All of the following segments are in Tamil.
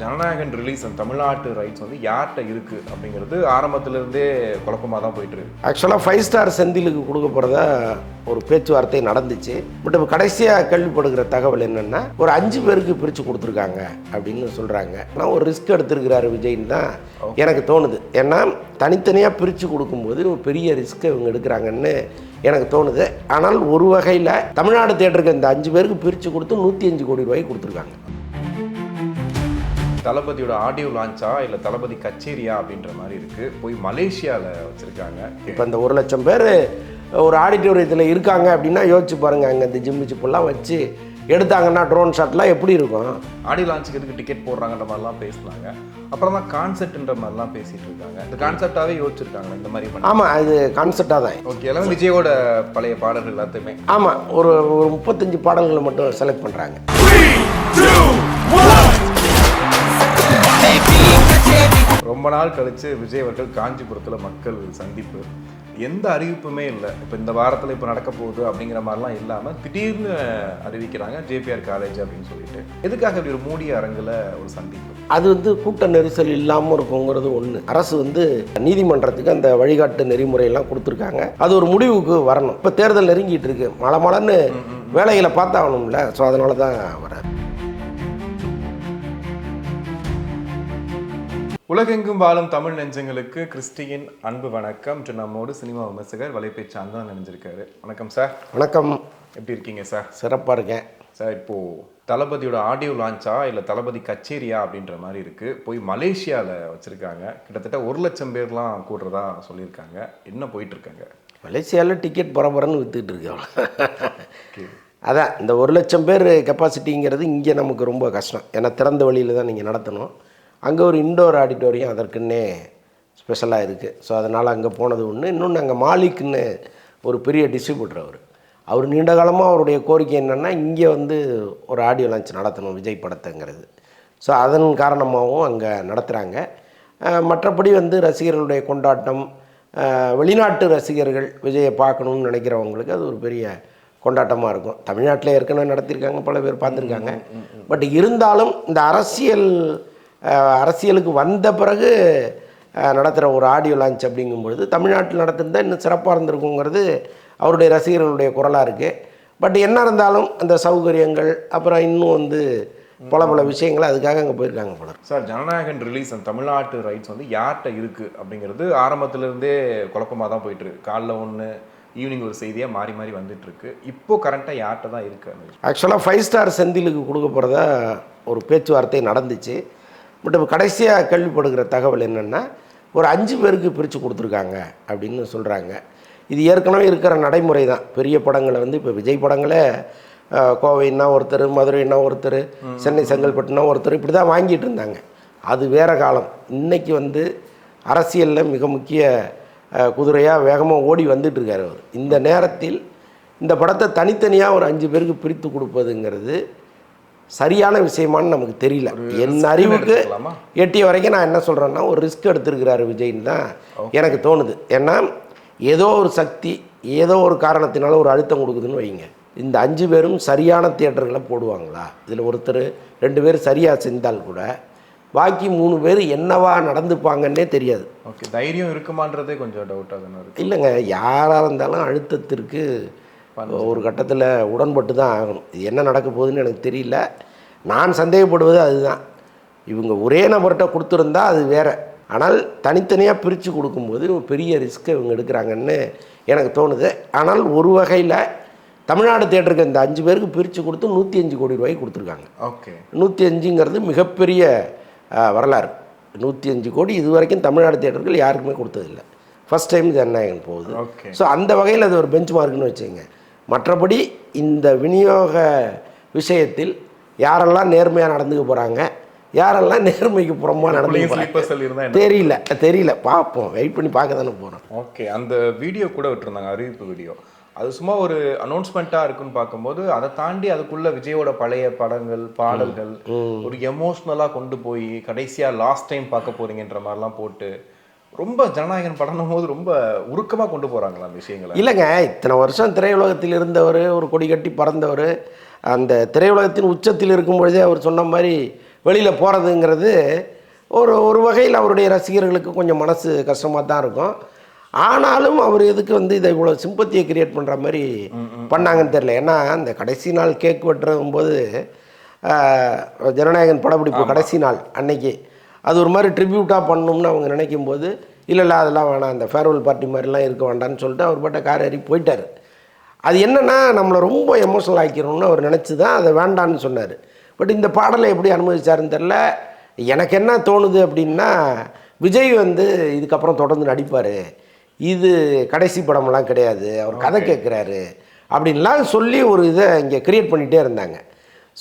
ஜனநாயகன் ரிலீஸ் தமிழ்நாட்டு ரைட்ஸ் வந்து யார்கிட்ட இருக்கு அப்படிங்கிறது ஆரம்பத்திலிருந்தே குழப்பமாக தான் போயிட்டு இருக்கு. ஆக்சுவலாக 5 ஸ்டார் செந்திலுக்கு கொடுக்க போகிறதா ஒரு பேச்சுவார்த்தை நடந்துச்சு. பட் இப்போ கடைசியாக கேள்விப்படுகிற தகவல் என்னென்னா ஒரு 5 பேருக்கு பிரித்து கொடுத்துருக்காங்க அப்படின்னு சொல்கிறாங்க. ஆனால் ஒரு ரிஸ்க் எடுத்துருக்கிறாரு விஜய்ன்னு தான் எனக்கு தோணுது. ஏன்னா தனித்தனியாக பிரித்து கொடுக்கும்போது ஒரு பெரிய ரிஸ்க்கை இவங்க எடுக்கிறாங்கன்னு எனக்கு தோணுது. ஆனால் ஒரு வகையில் தமிழ்நாடு தியேட்டருக்கு இந்த 5 பேருக்கு பிரித்து கொடுத்து 105 கோடி ரூபாய்க்கு கொடுத்துருக்காங்க. தளபதியோட ஆடியோ லான்ச்சா இல்லை தளபதி கச்சேரியா அப்படின்ற மாதிரி இருக்கு. போய் மலேசியாவில் வச்சிருக்காங்க. இப்போ இந்த 1 லட்சம் பேர் ஒரு ஆடிட்டோரியத்தில் இருக்காங்க அப்படின்னா யோசிச்சு பாருங்க. அங்கே இந்த ஜிம்மு சிப்பெல்லாம் வச்சு எடுத்தாங்கன்னா ட்ரோன் ஷாட்லாம் எப்படி இருக்கும்? ஆடியோ லான்ச்சுக்கு எதுக்கு டிக்கெட் போடுறாங்கன்ற மாதிரிலாம் பேசினாங்க. அப்புறம் தான் கான்செப்ட்ன்ற மாதிரிலாம் பேசிட்டு இருக்காங்க. இந்த கான்செப்டாகவே யோசிச்சிருக்காங்க இந்த மாதிரி பண்ணி. ஆமாம், அது கான்செப்டாக தான். ஓகே, எல்லாமே விஜயோட பழைய பாடல்கள் எல்லாத்தையுமே. ஆமாம், ஒரு 35 பாடல்களை மட்டும் செலக்ட் பண்ணுறாங்க. ரொம்ப நாள் கழிச்சு விஜய் அவர்கள் காஞ்சிபுரத்தில் மக்கள் சந்திப்பு. எந்த அறிவிப்புமே இல்லை. இப்போ இந்த வாரத்தில் இப்போ நடக்க போகுது அப்படிங்கிற மாதிரிலாம் இல்லாமல் திடீர்னு அறிவிக்கிறாங்க ஜேபிஆர் காலேஜ் அப்படின்னு சொல்லிட்டு. எதுக்காக இப்படி ஒரு மூடிய அரங்கில் ஒரு சந்திப்பு? அது வந்து கூட்ட நெரிசல் இல்லாமல் இருக்குங்கிறது ஒன்று. அரசு நீதிமன்றத்துக்கு அந்த வழிகாட்டு நெறிமுறையெல்லாம் கொடுத்துருக்காங்க. அது ஒரு முடிவுக்கு வரணும். இப்போ தேர்தல் நெருங்கிட்டு இருக்கு. மழன்னு வேலைகளை பார்த்தாகணும்ல. ஸோ அதனால தான் வர. உலகெங்கும் வாழும் தமிழ் நெஞ்சங்களுக்கு கிறிஸ்டியின் அன்பு வணக்கம். நம்மோடு சினிமா விமர்சகர் வலைப்பேச்சு அண்ணன் நினைஞ்சிருக்காரு. வணக்கம் சார். வணக்கம். எப்படி இருக்கீங்க சார்? சிறப்பாக இருக்கேன் சார். இப்போது தளபதியோட ஆடியோ லான்ச்சா இல்லை தளபதி கச்சேரியா அப்படின்ற மாதிரி இருக்குது. போய் மலேசியாவில் வச்சுருக்காங்க. கிட்டத்தட்ட 1 லட்சம் பேர்லாம் கூடுறதா சொல்லியிருக்காங்க. என்ன போயிட்டுருக்காங்க? மலேசியாவில் டிக்கெட் பரபரன்னு விற்றுக்கிட்டு இருக்கு. அதான் இந்த 1 லட்சம் பேர் கெப்பாசிட்டிங்கிறது இங்கே நமக்கு ரொம்ப கஷ்டம். ஏன்னா திறந்த வழியில் தான் நீங்கள் நடத்தணும். அங்கே ஒரு இண்டோர் ஆடிட்டோரியம் அதற்குன்னே ஸ்பெஷலாக இருக்குது. ஸோ அதனால் அங்கே போனது ஒன்று. இன்னொன்று அங்கே மாலிக்னு ஒரு பெரிய டிஸ்ட்ரிபியூட்டர். அவர் நீண்ட காலமாக அவருடைய கோரிக்கை என்னென்னா இங்கே ஒரு ஆடியோ லான்ச் நடத்தணும் விஜய் படத்தைங்கிறது. ஸோ அதன் காரணமாகவும் அங்கே நடத்துகிறாங்க. மற்றபடி ரசிகர்களுடைய கொண்டாட்டம், வெளிநாட்டு ரசிகர்கள் விஜயை பார்க்கணுன்னு நினைக்கிறவங்களுக்கு அது ஒரு பெரிய கொண்டாட்டமாக இருக்கும். தமிழ்நாட்டில் ஏற்கனவே நடத்தியிருக்காங்க, பல பேர் பார்த்துருக்காங்க. பட் இருந்தாலும் இந்த அரசியலுக்கு வந்த பிறகு நடத்துகிற ஒரு ஆடியோ லான்ச் அப்படிங்கும்பொழுது தமிழ்நாட்டில் நடத்துகிறதா இன்னும் சிறப்பாக இருந்திருக்குங்கிறது அவருடைய ரசிகர்களுடைய குரலாக இருக்குது. பட் என்ன இருந்தாலும் அந்த சௌகரியங்கள் அப்புறம் இன்னும் பல விஷயங்கள் அதுக்காக அங்கே போயிருக்காங்க போல. சார், ஜனநாயகன் ரிலீஸ் தமிழ்நாட்டு ரைட்ஸ் யார்கிட்ட இருக்குது அப்படிங்கிறது ஆரம்பத்திலேருந்தே குழப்பமாக தான் போயிட்டுருக்கு. காலைல ஒன்று, ஈவினிங் ஒரு செய்தியாக மாறி மாறி வந்துட்டுருக்கு. இப்போது கரண்ட்டாக யார்கிட்ட தான் இருக்குது? ஆக்சுவலாக 5 ஸ்டார் செந்திலுக்கு கொடுக்க போகிறதா ஒரு பேச்சுவார்த்தை நடந்துச்சு. பட் இப்போ கடைசியாக கேள்விப்படுகிற தகவல் என்னென்னா ஒரு 5 பேருக்கு பிரித்து கொடுத்துருக்காங்க அப்படின்னு சொல்கிறாங்க. இது ஏற்கனவே இருக்கிற நடைமுறை தான். பெரிய படங்களை இப்போ விஜய் படங்களே கோவைன்னா ஒருத்தர், மதுரைன்னா ஒருத்தர், சென்னை செங்கல்பட்டுனா ஒருத்தர், இப்படி தான் வாங்கிட்டு இருந்தாங்க. அது வேறு காலம். இன்றைக்கி அரசியலில் மிக முக்கிய குதிரையாக வேகமாக ஓடி வந்துட்டுருக்கார் அவர். இந்த நேரத்தில் இந்த படத்தை தனித்தனியாக ஒரு 5 பேருக்கு பிரித்து கொடுப்பதுங்கிறது சரியான விஷயமானு நமக்கு தெரியல. என் அறிவுக்கு எட்டிய வரைக்கும் நான் என்ன சொல்கிறேன்னா ஒரு ரிஸ்க் எடுத்துருக்கிறாரு விஜய்ன்னு தான் எனக்கு தோணுது. ஏன்னா ஏதோ ஒரு சக்தி ஏதோ ஒரு காரணத்தினால ஒரு அழுத்தம் கொடுக்குதுன்னு வைங்க. இந்த 5 பேரும் சரியான தியேட்டர்களை போடுவாங்களா? இதில் ஒருத்தர் 2 பேர் சரியாக செஞ்சால் கூட பாக்கி 3 பேர் என்னவா நடந்துப்பாங்கன்னே தெரியாது. ஓகே, தைரியம் இருக்குமான்றதே கொஞ்சம் டவுட்டாக தானே இருக்குது. இல்லைங்க, யாராக இருந்தாலும் அழுத்தத்திற்கு ஒரு கட்டத்தில் உடன்பட்டு தான் ஆகணும். இது என்ன நடக்க போகுதுன்னு எனக்கு தெரியல. நான் சந்தேகப்படுவது அதுதான். இவங்க ஒரே நபர்கிட்ட கொடுத்துருந்தா அது வேறு. ஆனால் தனித்தனியாக பிரித்து கொடுக்கும்போது ஒரு பெரிய ரிஸ்க்கை இவங்க எடுக்கிறாங்கன்னு எனக்கு தோணுது. ஆனால் ஒரு வகையில் தமிழ்நாடு தியேட்டருக்கு இந்த 5 பேருக்கு பிரித்து கொடுத்து 105 கோடி ரூபாய்க்கு கொடுத்துருக்காங்க. ஓகே, 105ங்கிறது மிகப்பெரிய வரலாறு. 105 கோடி இது வரைக்கும் தமிழ்நாடு தியேட்டர்கள் யாருக்குமே கொடுத்ததில்லை. ஃபஸ்ட் டைம் ஜனநாயகன் போகுது. ஸோ அந்த வகையில் அது ஒரு பெஞ்ச் மார்க்குன்னு வச்சுங்க. மற்றபடி இந்த விநியோக விஷயத்தில் யாரெல்லாம் நேர்மையாக நடந்துக்க போகிறாங்க, யாரெல்லாம் நேர்மைக்கு புறமாக நடந்து தெரியல. பார்ப்போம், வெயிட் பண்ணி பார்க்க தானே போகிறோம். ஓகே, அந்த வீடியோ கூட விட்டுருந்தாங்க, அறிவிப்பு வீடியோ. அது சும்மா ஒரு அனௌன்ஸ்மெண்ட்டாக இருக்குன்னு பார்க்கும்போது அதை தாண்டி அதுக்குள்ளே விஜயோட பழைய படங்கள், பாடல்கள் ஒரு எமோஷ்னலாக கொண்டு போய் கடைசியாக லாஸ்ட் டைம் பார்க்க போகிறீங்கன்ற மாதிரிலாம் போட்டு ரொம்ப ஜனநாயகன் படம் போது ரொம்ப உருக்கமாக கொண்டு போகிறாங்களா அந்த விஷயங்களை? இல்லைங்க, இத்தனை வருஷம் திரையுலகத்தில் இருந்தவர், ஒரு கொடி கட்டி பறந்தவர், அந்த திரையுலகத்தின் உச்சத்தில் இருக்கும் பொழுதே அவர் சொன்ன மாதிரி வெளியில் போகிறதுங்கிறது ஒரு ஒரு வகையில் அவருடைய ரசிகர்களுக்கு கொஞ்சம் மனசு கஷ்டமாக தான் இருக்கும். ஆனாலும் அவர் எதுக்கு வந்து இதை இவ்வளோ சிம்பத்தியை கிரியேட் பண்ணுற மாதிரி பண்ணாங்கன்னு தெரியல. ஏன்னா இந்த கடைசி நாள் கேக் வெட்டும்போது ஜனநாயகன் படப்பிடிப்பு கடைசி நாள் அன்னைக்கு அது ஒரு மாதிரி ட்ரிபியூட்டாக பண்ணணும்னு அவங்க நினைக்கும் போது இல்லை அதெல்லாம் வேணாம், அந்த ஃபேர்வெல் பார்ட்டி மாதிரிலாம் இருக்க வேண்டாம்னு சொல்லிட்டு அவர் பாட்ட கார் ஏறி போயிட்டார். அது என்னென்னா நம்மளை ரொம்ப எமோஷனல் ஆக்கிடணும்னு அவர் நினச்சி தான் அதை வேண்டான்னு சொன்னார். பட் இந்த பாடலை எப்படி அனுமதிச்சாருன்னு தெரில. எனக்கு என்ன தோணுது அப்படின்னா, விஜய் வந்து இதுக்கப்புறம் தொடர்ந்து நடிப்பார், இது கடைசி படமெல்லாம் கிடையாது, அவர் கதை கேட்குறாரு அப்படின்லாம் சொல்லி ஒரு இதை இங்கே க்ரியேட் பண்ணிகிட்டே இருந்தாங்க.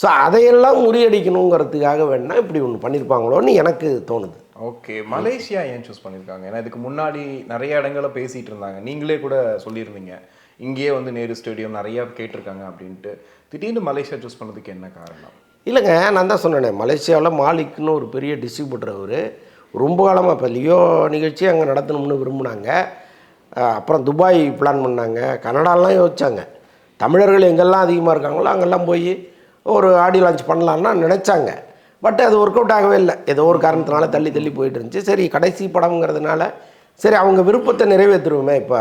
ஸோ அதையெல்லாம் முறியடிக்கணுங்கிறதுக்காக வேணா இப்படி ஒன்று பண்ணியிருப்பாங்களோன்னு எனக்கு தோணுது. ஓகே, மலேசியா ஏன் சூஸ் பண்ணியிருக்காங்க? ஏன்னா இதுக்கு முன்னாடி நிறைய இடங்களில் பேசிகிட்டு இருந்தாங்க, நீங்களே கூட சொல்லியிருந்தீங்க இங்கேயே வந்து நேரு ஸ்டேடியம் நிறையா கேட்டிருக்காங்க அப்படின்ட்டு. திடீர்னு மலேசியா சூஸ் பண்ணதுக்கு என்ன காரணம்? இல்லைங்க, நான் தான் சொன்னேனே, மலேசியாவில் மாலிக்னு ஒரு பெரிய டிஸ்ட்ரிபியூட்டர் அவர் ரொம்ப காலமாக இப்போ லியோ நிகழ்ச்சி அங்கே நடத்தணும்னு விரும்பினாங்க. அப்புறம் துபாய் பிளான் பண்ணாங்க, கனடாலாம் யோசிச்சாங்க. தமிழர்கள் எங்கெல்லாம் அதிகமாக இருக்காங்களோ அங்கெல்லாம் போய் ஒரு ஆடியோ லான்ச் பண்ணலான்னா நினச்சாங்க. பட் அது ஒர்க் அவுட் ஆகவே இல்லை, ஏதோ ஒரு காரணத்தினால தள்ளி தள்ளி போயிட்டு இருந்துச்சு. சரி, கடைசி படம்ங்கிறதுனால சரி அவங்க விருப்பத்தை நிறைவேற்றுருவோமே. இப்போ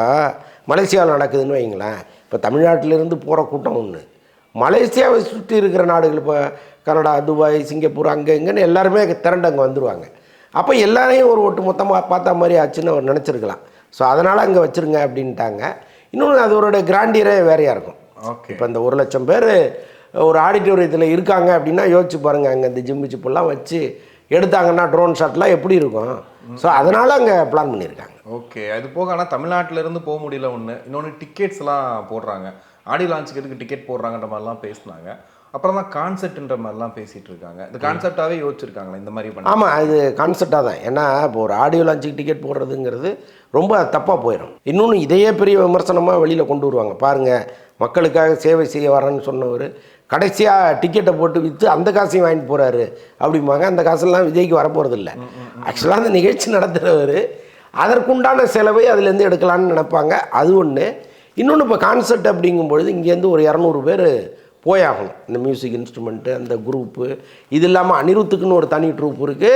மலேசியாவில் நடக்குதுன்னு வைங்களேன், இப்போ தமிழ்நாட்டிலேருந்து போகிற கூட்டம் ஒன்று, மலேசியாவை சுற்றி இருக்கிற நாடுகள் இப்போ கனடா, துபாய், சிங்கப்பூர் அங்கே இங்கேன்னு எல்லாருமே திரண்டு அங்கே வந்துடுவாங்க. அப்போ எல்லாரையும் ஒரு ஒட்டு மொத்தமாக பார்த்தா மாதிரி ஆச்சுன்னு அவர் நினச்சிருக்கலாம். ஸோ அதனால் அங்கே வச்சுருங்க அப்படின்ட்டாங்க. இன்னொன்று அதோட கிராண்டியரே வேறையாக இருக்கும். ஓகே, இப்போ இந்த 1,00,000 பேர் ஒரு ஆடிட்டோரியத்தில் இருக்காங்க அப்படின்னா யோசிச்சு பாருங்கள், அங்கே இந்த ஜிம்மு சிப்புலாம் வச்சு எடுத்தாங்கன்னா ட்ரோன் ஷாட்லாம் எப்படி இருக்கும். ஸோ அதனால் அங்கே பிளான் பண்ணியிருக்காங்க. ஓகே, அது போக ஆனால் தமிழ்நாட்டிலேருந்து போக முடியல ஒன்று, இன்னொன்று டிக்கெட்ஸ்லாம் போடுறாங்க, ஆடியோ லான்ச்சுக்கு எதுக்கு டிக்கெட் போடுறாங்கன்ற மாதிரிலாம் பேசினாங்க. அப்புறம் தான் கான்செப்ட்ன்ற மாதிரிலாம் பேசிகிட்டு இருக்காங்க. இந்த கான்செப்டாகவே யோசிச்சிருக்காங்களா இந்த மாதிரி பண்ண? ஆமாம், இது கான்செப்டாக தான். ஏன்னா இப்போ ஒரு ஆடியோ லான்ச்சுக்கு டிக்கெட் போடுறதுங்கிறது ரொம்ப தப்பாக போயிடும். இன்னொன்று இதையே பெரிய விமர்சனமாக வெளியில் கொண்டு வருவாங்க. பாருங்கள், மக்களுக்காக சேவை செய்ய வரேன்னு சொன்னவர் கடைசியாக டிக்கெட்டை போட்டு விற்று அந்த காசையும் வாங்கிட்டு போகிறாரு அப்படிம்பாங்க. அந்த காசெல்லாம் விஜய்க்கு வரப்போகிறது இல்லை. ஆக்சுவலாக அந்த நிகழ்ச்சி நடத்துகிறவர் அதற்குண்டான செலவை அதுலேருந்து எடுக்கலான்னு நினைப்பாங்க. அது ஒன்று. இன்னொன்று, இப்போ கான்செப்ட் அப்படிங்கும்பொழுது இங்கேருந்து ஒரு 200 பேர் போயாகணும். இந்த மியூசிக் இன்ஸ்ட்ருமெண்ட்டு, அந்த குரூப்பு, இது இல்லாமல் அனிருத்துக்குன்னு ஒரு தனி ட்ரூப் இருக்குது.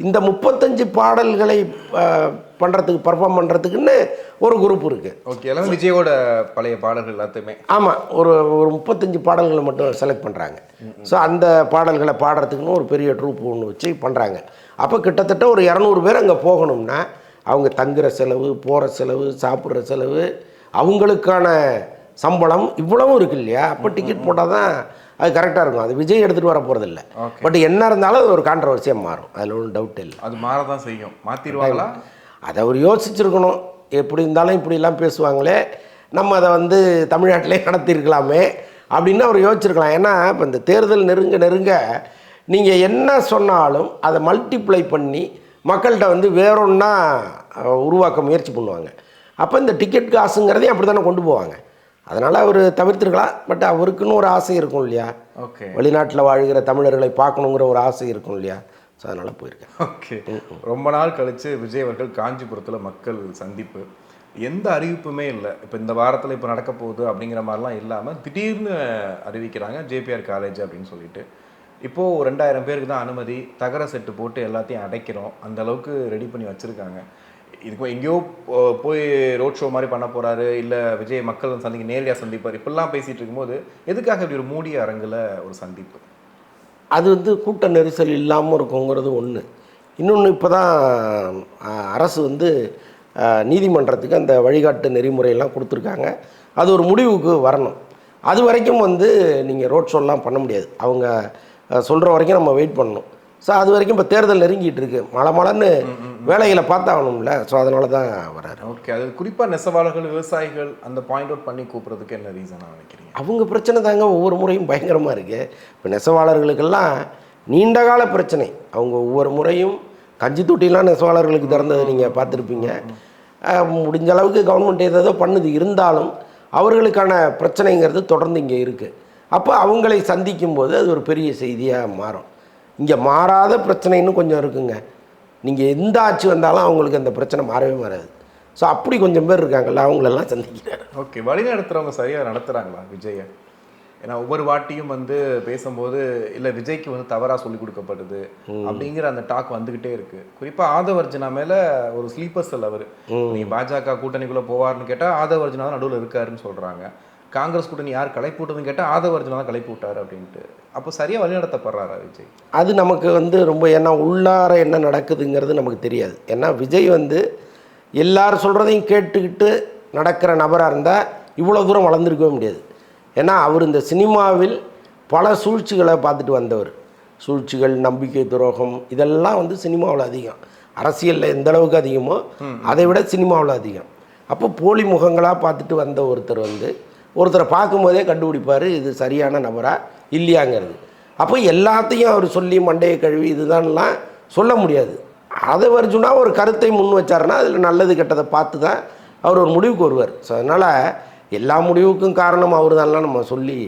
இந்த 35 பாடல்களை பண்ணுறதுக்கு பர்ஃபார்ம் பண்ணுறதுக்குன்னு ஒரு குரூப் இருக்குது. ஓகே, எல்லாம் விஜயோட பழைய பாடல்கள் எல்லாத்தையுமே. ஆமாம், ஒரு 35 பாடல்களை மட்டும் செலக்ட் பண்ணுறாங்க. ஸோ அந்த பாடல்களை பாடுறதுக்குன்னு ஒரு பெரிய ட்ரூப் ஒன்று வச்சு பண்ணுறாங்க. அப்போ கிட்டத்தட்ட ஒரு 200 பேர் அங்கே போகணும்னா அவங்க தங்குற செலவு, போகிற செலவு, சாப்பிட்ற செலவு, அவங்களுக்கான சம்பளம் இவ்வளவும் இருக்கு இல்லையா. அப்போ டிக்கெட் போட்டால் தான் அது கரெக்டாக இருக்கும். அது விஜய் எடுத்துகிட்டு வர போகிறதில்ல. பட் என்ன இருந்தாலும் அது ஒரு கான்ட்ரவர்சியாக மாறும், அதில் ஒன்றும் டவுட் இல்லை. அது மாறதான் செய்யும். மாற்றிடுவாங்களா? அதை அவர் யோசிச்சிருக்கணும். எப்படி இருந்தாலும் இப்படிலாம் பேசுவாங்களே, நம்ம அதை வந்து தமிழ்நாட்டிலே நடத்தியிருக்கலாமே அப்படின்னு அவர் யோசிச்சிருக்கலாம். ஏன்னா இப்போ இந்த தேர்தல் நெருங்க நெருங்க நீங்கள் என்ன சொன்னாலும் அதை மல்டிப்ளை பண்ணி மக்கள்கிட்ட வந்து வேறொன்னா உருவாக்க முயற்சி பண்ணுவாங்க. அப்போ இந்த டிக்கெட் காசுங்கிறதையும் அப்படி தானே கொண்டு போவாங்க. அதனால் அவர் தவிர்த்துருக்கலாம். பட் அவருக்குன்னு ஒரு ஆசை இருக்கும் இல்லையா. ஓகே, வெளிநாட்டில் வாழ்கிற தமிழர்களை பார்க்கணுங்கிற ஒரு ஆசை இருக்கும் இல்லையா. ஸோ அதனால் போயிருக்கேன். ஓகே, ரொம்ப நாள் கழித்து விஜய் அவர்கள் காஞ்சிபுரத்தில் மக்கள் சந்திப்பு, எந்த அறிவிப்புமே இல்லை. இப்போ இந்த வாரத்தில் இப்போ நடக்க போகுது அப்படிங்கிற மாதிரிலாம் இல்லாமல் திடீர்னு அறிவிக்கிறாங்க ஜேபிஆர் காலேஜ் அப்படின்னு சொல்லிட்டு. இப்போது 2000 பேருக்கு தான் அனுமதி, தகர செட்டு போட்டு எல்லாத்தையும் அடைக்கிறோம், அந்த அளவுக்கு ரெடி பண்ணி வச்சுருக்காங்க. இதுக்கு எங்கேயோ போய் ரோட் ஷோ மாதிரி பண்ண போகிறாரு, இல்லை விஜய் மக்கள் சந்திக்க நேரடியாக சந்திப்பார், இப்படிலாம் பேசிகிட்டு இருக்கும்போது எதுக்காக இப்படி ஒரு மூடிய அரங்கில் ஒரு சந்திப்பு? அது வந்து கூட்ட நெரிசல் இல்லாமல் இருக்குங்கிறது ஒன்று. இன்னொன்று, இப்போ தான் அரசு வந்து நீதிமன்றத்துக்கு அந்த வழிகாட்டு நெறிமுறையெல்லாம் கொடுத்துருக்காங்க. அது ஒரு முடிவுக்கு வரணும். அது வரைக்கும் வந்து நீங்கள் ரோட் ஷோலாம் பண்ண முடியாது. அவங்க சொல்கிற வரைக்கும் நம்ம வெயிட் பண்ணணும். ஸோ அது வரைக்கும் இப்போ தேர்தல் நெருங்கிட்டு இருக்கு, மழைன்னு வேலைகளை பார்த்தாகணும்ல. ஸோ அதனால தான் வராரு. ஓகே, அது குறிப்பாக நெசவாளர்கள், விவசாயிகள் அந்த பாயிண்ட் அவுட் பண்ணி கூப்பிட்றதுக்கு என்ன ரீசனாக நினைக்கிறீங்க? அவங்க பிரச்சனை தாங்க ஒவ்வொரு முறையும் பயங்கரமாக இருக்குது. இப்போ நெசவாளர்களுக்கெல்லாம் நீண்டகால பிரச்சனை. அவங்க ஒவ்வொரு முறையும் கஞ்சி தொட்டிலாம் நெசவாளர்களுக்கு திறந்தது நீங்கள் பார்த்துருப்பீங்க. முடிஞ்ச அளவுக்கு கவர்மெண்ட் ஏதோ பண்ணுது, இருந்தாலும் அவர்களுக்கான பிரச்சனைங்கிறது தொடர்ந்து இங்கே இருக்குது. அப்போ அவங்களை சந்திக்கும்போது அது ஒரு பெரிய செய்தியாக மாறும். இங்கே மாறாத பிரச்சனைன்னு கொஞ்சம் இருக்குங்க. நீங்கள் எந்த ஆட்சி வந்தாலும் அவங்களுக்கு அந்த பிரச்சனை மாறவே மாறாது. ஸோ அப்படி கொஞ்சம் பேர் இருக்காங்கல்ல, அவங்களெல்லாம் சந்திக்கிறார். ஓகே, வழி நடத்துகிறவங்க சரியாக நடத்துகிறாங்களா விஜயை? ஏன்னா ஒவ்வொரு வாட்டியும் வந்து பேசும்போது இல்லை விஜய்க்கு வந்து தவறாக சொல்லி கொடுக்கப்படுது அப்படிங்கிற அந்த டாக் வந்துகிட்டே இருக்கு. குறிப்பாக ஆதவர்ஜனா மேலே ஒரு ஸ்லீப்பர் செல் அவர். நீ பாஜக கூட்டணிக்குள்ளே போவார்னு கேட்டால் ஆதவர்ஜனா தான் நடுவில் இருக்காருன்னு சொல்கிறாங்க. காங்கிரஸ் கூட்டணி யார் கலைப்பூட்டதுன்னு கேட்டால் ஆதவர்ஜனா தான் கலைப்பு விட்டார் அப்படின்ட்டு. அப்போ சரியாக வழிநடத்தப்படுறாரா விஜய்? அது நமக்கு வந்து ரொம்ப, ஏன்னா உள்ளார என்ன நடக்குதுங்கிறது நமக்கு தெரியாது. ஏன்னா விஜய் வந்து எல்லாரும் சொல்கிறதையும் கேட்டுக்கிட்டு நடக்கிற நபராக இருந்தால் இவ்வளோ தூரம் வளர்ந்துருக்கவே முடியாது. ஏன்னா அவர் இந்த சினிமாவில் பல சூழ்ச்சிகளை பார்த்துட்டு வந்தவர். சூழ்ச்சிகள், நம்பிக்கை துரோகம், இதெல்லாம் வந்து சினிமாவில் அதிகம். அரசியலில் எந்த அளவுக்கு அதிகமோ அதை விட சினிமாவில் அதிகம். அப்போ போலி முகங்களாக பார்த்துட்டு வந்த ஒருத்தர் வந்து ஒருத்தரை பார்க்கும்போதே கண்டுபிடிப்பார் இது சரியான நபரா இல்லையாங்கிறது. அப்போ எல்லாத்தையும் அவர் சொல்லி மண்டையை கழுவி இதுதான்லாம் சொல்ல முடியாது. ஆதவர்ஜுனா ஒரு கருத்தை முன் வச்சாருன்னா அதில் நல்லது கெட்டதை பார்த்து தான் அவர் ஒரு முடிவுக்கு வருவார். ஸோ அதனால் எல்லா முடிவுக்கும் காரணம் அவர் தான்லாம் நம்ம சொல்லி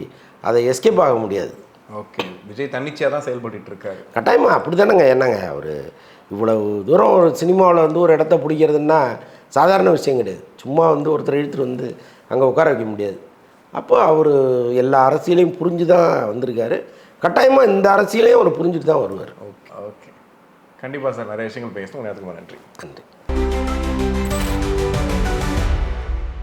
அதை எஸ்கேப் ஆக முடியாது. ஓகே, விஜய் தன்னிச்சையாக தான் செயல்பட்டு இருக்காரு. கட்டாயமாக அப்படி தானேங்க. என்னங்க அவர் இவ்வளவு தூரம் ஒரு சினிமாவில் வந்து ஒரு இடத்த பிடிக்கிறதுன்னா சாதாரண விஷயம் கிடையாது. சும்மா வந்து ஒருத்தர் இழுத்துட்டு வந்து அங்கே உட்கார வைக்க முடியாது. அப்போ அவர் எல்லா அரசியலையும் புரிஞ்சு தான் வந்திருக்காரு. கட்டாயமாக இந்த அரசியலையும் அவர் புரிஞ்சுட்டு தான் வருவார். ஓகே, கண்டிப்பாக சார். நிறைய விஷயங்கள் பேசணும். நேரத்துக்கு நன்றி. நன்றி.